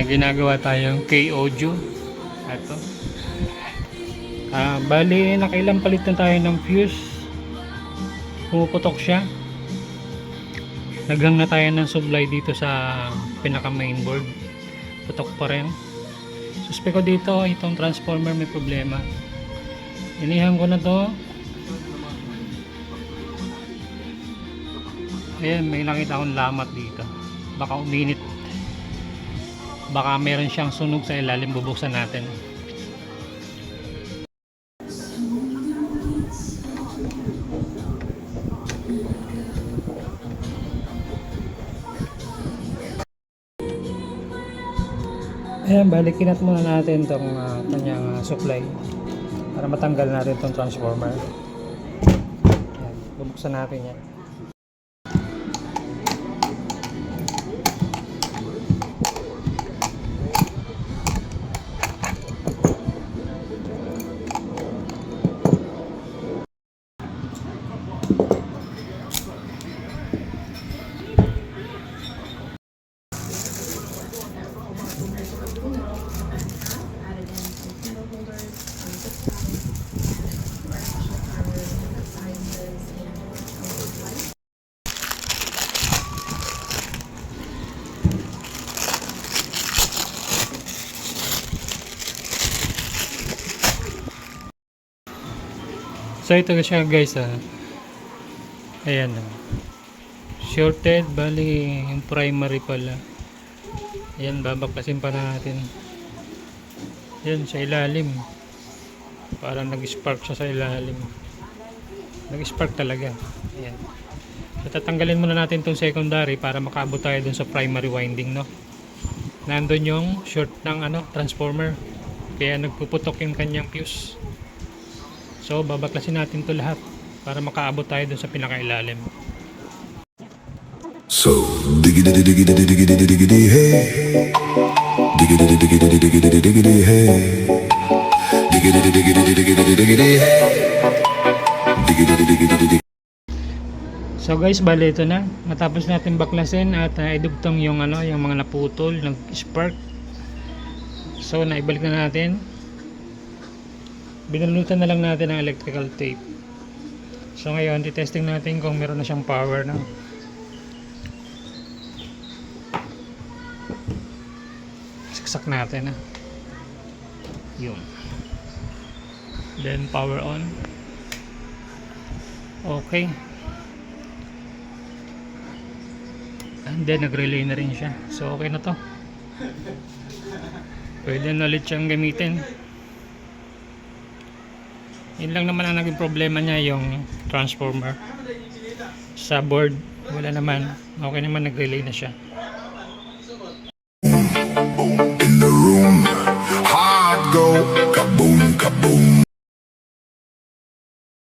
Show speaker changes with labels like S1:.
S1: ginagawa tayong K-Audio. Ito. Bali, nakailang palit na tayo ng fuse. Pumuputok siya. Naghang na tayo ng supply dito sa pinaka mainboard. Putok pa rin. Suspect ko dito, itong transformer may problema. Inihan ko na to. Ayan, may nakita akong lamat dito. Baka uminit. Baka meron siyang sunog sa ilalim, bubuksan natin. Ayan, balikin at muna natin itong kanyang supply para matanggal natin itong transformer. Ayan, bubuksan natin yan. So ito siya guys, ayan, shorted, bali yung primary pala. Ayan, babaklasin pa natin. Ayan, sa ilalim parang nag-spark siya sa ilalim, nag-spark talaga. Ayan, so tatanggalin muna natin tong secondary para makaabot tayo dun sa primary winding, no? Nandun yung short ng transformer, kaya nagpuputok yung kanyang fuse. So babaklasin natin to lahat para makaabot tayo dun sa pinakailalim.
S2: So diggity diggity diggity diggity hey, diggity diggity diggity diggity hey, diggity diggity diggity diggity hey, diggity diggity diggity.
S1: So guys, bali ito na. Matapos natin baklasin at idugtong yung yung mga naputol, nag-spark. So naibalik na natin. Binalutan na lang natin ng electrical tape. So ngayon, titesting natin kung meron na siyang power na. Saksak natin yun. Then power on. Okay. And then nag-relay na rin siya. So okay na to. Pwede na ulit siyang gamitin. Yun lang naman ang naging problema niya, yung transformer. Sa board, wala naman. Okay naman, nag-relay na siya.